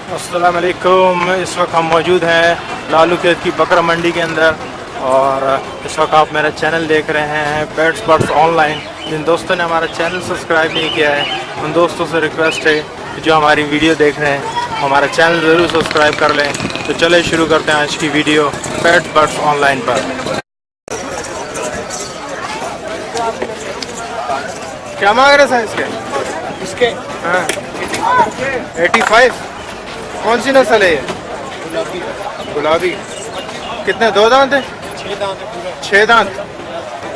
अस्सलाम वालेकुम। इस वक्त हम मौजूद हैं लालू खेत की बकरा मंडी के अंदर और इस वक्त आप मेरा चैनल देख रहे हैं पेट्स बर्ड्स ऑनलाइन। जिन दोस्तों ने हमारा चैनल सब्सक्राइब नहीं किया है उन दोस्तों से रिक्वेस्ट है कि जो हमारी वीडियो देख रहे हैं हमारा चैनल ज़रूर सब्सक्राइब कर लें। तो चले शुरू करते हैं आज की वीडियो पेट्स बर्ड्स ऑनलाइन पर। क्या मांग रहे हैं इसके? इसके हाँ 85। कौन सी नस्ल है ये? गुलाबी। कितने दो दांत है? 6 दांत है पूरा। 6 दांत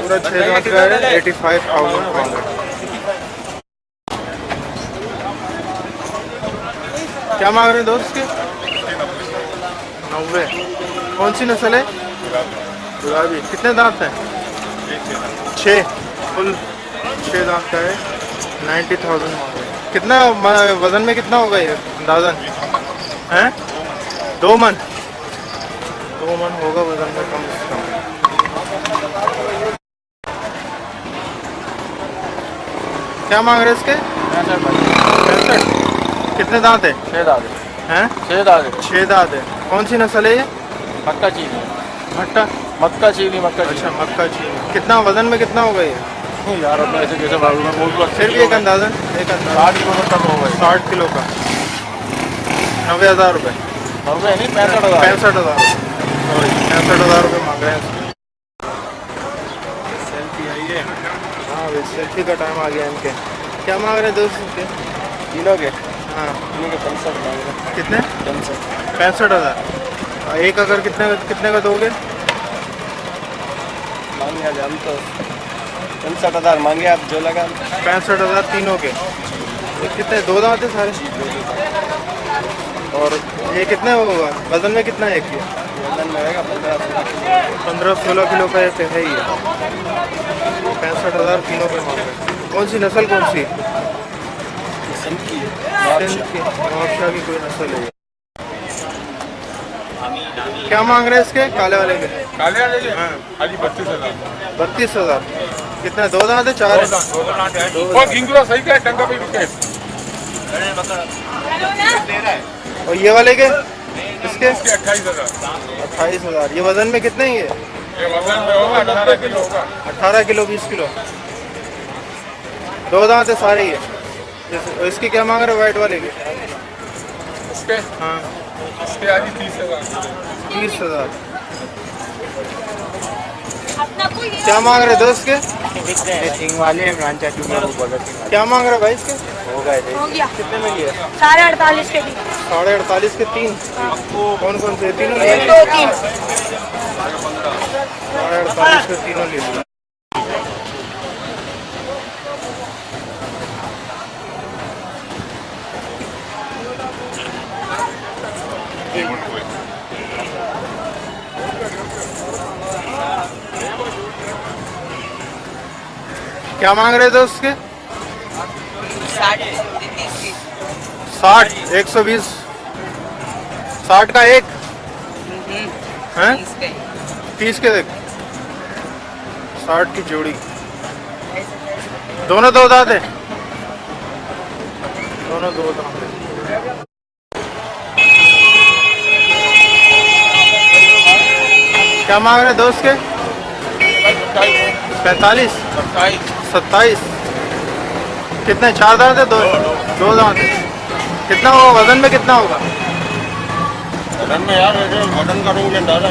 पूरा 6 दांत का है। 85,000 क्या मांग रहे हैं दोस्त के? 90। कौन सी नस्ल है? गुलाबी। कितने दांत हैं? 6 फुल 6 दांत का है। 90,000 मांग रहे हैं। कितना वजन में कितना होगा ये अंदाजन हैं? 2 मन होगा वजन में कम से कम। क्या मांग रहे हैं इसके? 65। कितने दांत है? 6 दांत हैं? 6 दांत 6 दांत है। कौन सी नस्ल है ये? मक्का चीनी। भट्टा मक्का चीनी मक्का अच्छा मक्का चीनी। कितना वजन में कितना होगा ये? चीनी यार अब ऐसे कैसे मालूम है बोल फिर भी एक अंदाजन 60 किलो तक होगा। 60 किलो का 90,000 रुपये। 90 नहीं 65,000। 65,000 सॉरी 65,000 रुपये मांग रहे हैं। सेल्फी आई है। हाँ भाई सेल्फी का टाइम आ गया इनके। क्या मांग रहे हैं दोस्त इनके? तीनों के हाँ तीनों के 65 मांग रहे। कितने? 65,000। एक अगर कितने का दोगे? मांगे आज हम तो 65,000 मांगे आप जो लगा। 65,000 तीनों के। ये कितने दो दांत है सारे? और ये कितने होगा वजन में कितना है एक ये? वजन में रहेगा 15-16 किलो का एक है ये। 65,000 तीनों के मांग रहे हैं। कौन सी नस्ल कौन सी? सिंध की नौशाह की कोई नस्ल है। क्या मांग रहे हैं इसके काले वाले के? काले वाले के? हाँ खाली 32,000। 32,000। कितना दो दांत है? 4 वो गिंगुरा सही का है, टंगा पे रुके। और ये वाले के? इसके 28,000। 28,000। ये वजन में कितने हैं ये? ये वजन में होगा 18 किलो होगा। 18 किलो 20 किलो। दो दांत है सारे ये। इसके क्या मांग रहे हो वाइट वाले के? इसके हाँ इसके आज 30,000। 30,000। क्या मांग रहे दोस्त के? सिंह वाले इमरान चाचू में वो बोला क्या मांग रहे भाई इसके? हो गए थे। हो गया कितने में लिए? 48.5 के 48,500 के 3। कौन कौन से? तीनों लिए? 2-3 48,500 के तीनों लिए। क्या मांग रहे थे उसके? 60 120। 60 का एक हैं? 30 के देख। 60 की जोड़ी। दोनों दो दांत है? दोनों दो दांत है। क्या मांग रहे दोस्त के? 45 27। कितने? 4 दांत है? दो दांत है। कितना होगा वजन में कितना होगा? वजन में यार वजन का रूल अंदाजा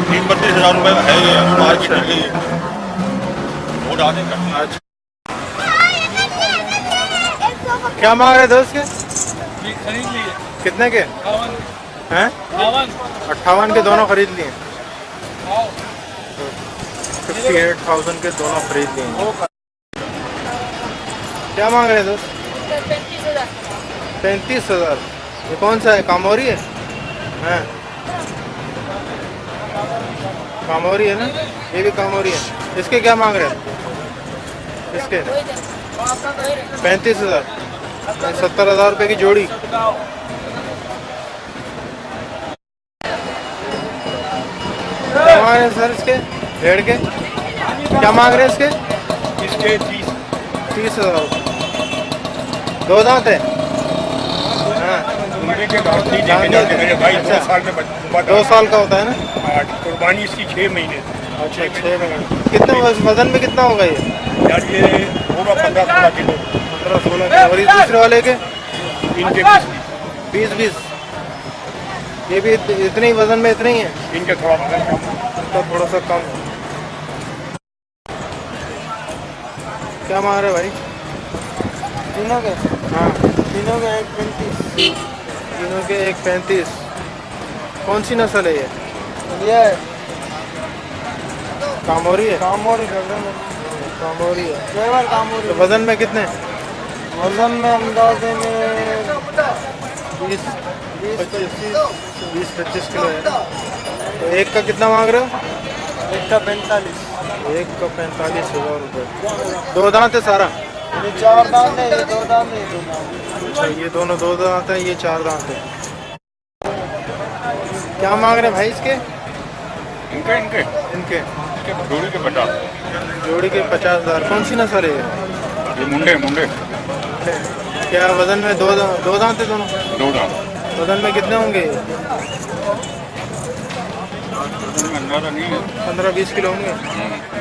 30-32,000 रुपये है ये मार्केट के लिए। वो डाले का। अच्छा क्या मांग रहे दोस्त के? खरीद लिए। कितने के हैं? 58 के दोनों खरीद लिए। 58,000 के दोनों खरीद लिए। क्या मांग रहे हैं दोस्त? 35,000। ये कौन सा है? कामोरी है? हैं? कामोरी है ना? ये भी कामोरी है। इसके क्या मांग रहे हैं? इसके 35,000। 70,000 रुपये की जोड़ी। क्या मांग रहे हैं सर इसके? भेड़ के क्या मांग रहे हैं इसके? इसके 30। 30,000। दो दांत है? मुंडे के गाँव नहीं गाँव देखे जाते नहीं मेरे भाई। अच्छा। 2 साल में 2 साल का होता है ना? कुर्बानी इसकी 6 महीने। अच्छा 6 महीने। कितने वजन में कितना होगा ये? यार ये होगा 15-16 किलो। 15-16 किलो। और इस दूसरे वाले के? इनके 20-20। ये भी इतने ही वजन में इतने ही है? इनके थोड़ा वजन कम। तो थोड़ा सा कम। क्या मांग रहे भाई? तीनों के? हाँ तीनों के 1.35। तीनों के 1.35। कौन सी नस्ल है ये? कामोरी है? कामोरी है। तो वजन में कितने? वजन में अंदाजे में 20-25 किलो है। तो एक का कितना मांग रहे हो? एक का 45। एक का 45,000 रुपये। 2 दांत है सारा? ये 4 दांत है, ये 2 दांत है, ये 2 दांत। अच्छा ये दोनों 2 दांत है, ये 4 दांत है। क्या मांग रहे हैं भाई इसके? इनके इनके जोड़ी के 50। जोड़ी के 50,000। कौन सी नस्ल है ये? ये मुंडे क्या वजन में 2 दांत है दोनों? 2 दांत। वजन में कितने होंगे? अंदाजा नहीं है। 15-20 किलो होंगे?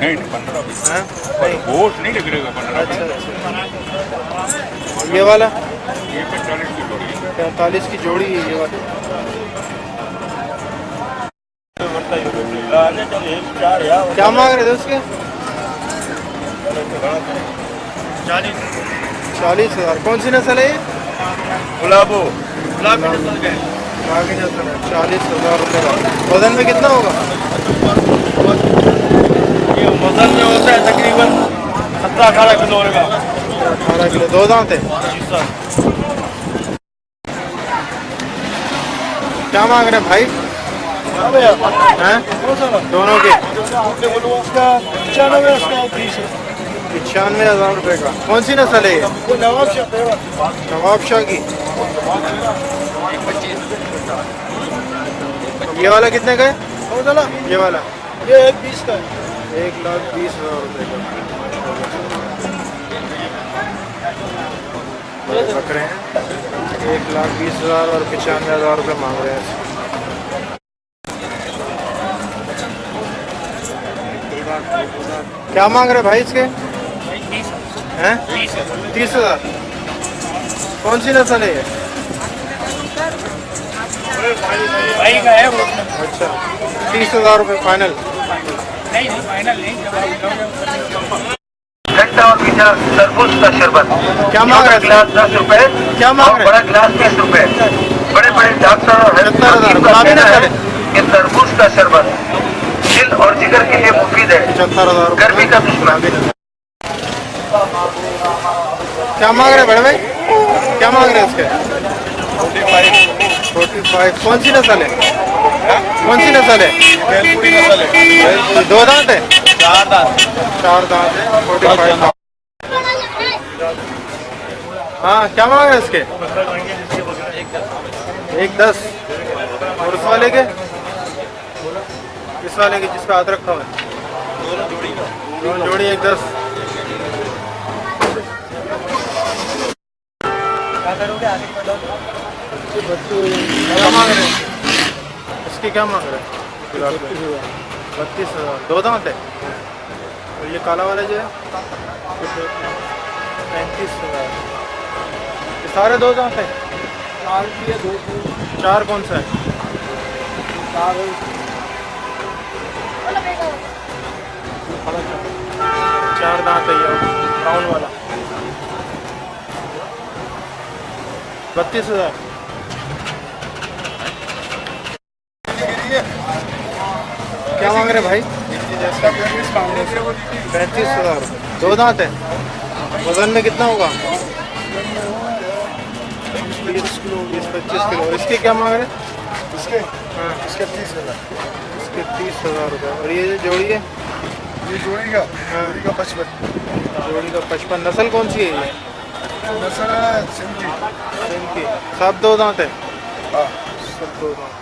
नहीं 15-20। हाँ नहीं। वोट नहीं निकलेगा 15। अच्छा। ये वाला? ये 45 की जोड़ी है। 45 की जोड़ी है ये वाली। क्या मांग रहे थे उसके? 40,000। कौन सी नस्ल है ये? गुलाबो। आगे नस्ल है। 40,000 रुपये का। वजन में कितना होगा? ये वजन में होता है तकरीबन 17-18 किलो होगा। 18 किलो। 2 दांत है? क्या मांग रहे हैं भाई? हैं? दोनों के 95,000 रुपये का। कौन सी नस्ल है ये? नवाब शाह की। ये वाला कितने का है? ये वाला? ये 1,20 का है। 1,20,000 रुपये का। बकरे हैं। 1,20,000 और 95,000 रुपये मांग रहे हैं। क्या मांग रहे भाई इसके? हैं? 30,000। कौन सी नस्ल है ये? भाई का है वो। अच्छा 30,000 रुपये फाइनल। नहीं फाइनल नहीं। ठंडा और मीठा तरबूज का शरबत। क्या मांग रहे हैं? गिलास 10 रुपए। क्या मांग और रहे बड़ा गिलास 30 रुपए। बड़े बड़े डॉक्टर और हेल्थ 70,000। का गुलाबी कहना नस्ल है है? कि तरबूज का शरबत दिल और जिगर के लिए मुफीद है। 75,000 गर्मी का दुश्मन। क्या मांग रहे बड़े भाई? क्या मांग रहे हैं इसके? 45। कौन सी नस्ल है? कौन सी नस्ल है? पूरी नस्ल है। 2 दांत है? 4 दांत। 4 दांत है। 45। हाँ क्या मांग रहे हैं इसके? 1,10। और उस वाले के? इस वाले के जिस पे हाथ रखा हुआ है? दोनों जोड़ी 1,10। क्या मांग रहे हैं? इसके क्या मांग रहे हैं? 32,000। 2 दांत है? और ये काला वाला जो है 35,000। ये सारे 2 दांत है? 4 कौन सा है? 4 दांत है ये ब्राउन वाला। 32,000। क्या मांग रहे भाई? 35,000। 2 दांत है? वजन में कितना होगा? 20-25 किलो। इसके क्या मांग रहे? इसके हाँ इसके 30,000। इसके 30,000 रुपये। और ये जो जोड़ी है? ये जोड़ी का हाँ 55। जोड़ी का 55। नस्ल कौन सी है ये? नस्ल है सिंधी। इनकी सब 2 दांत है? हाँ सब 2 दांत।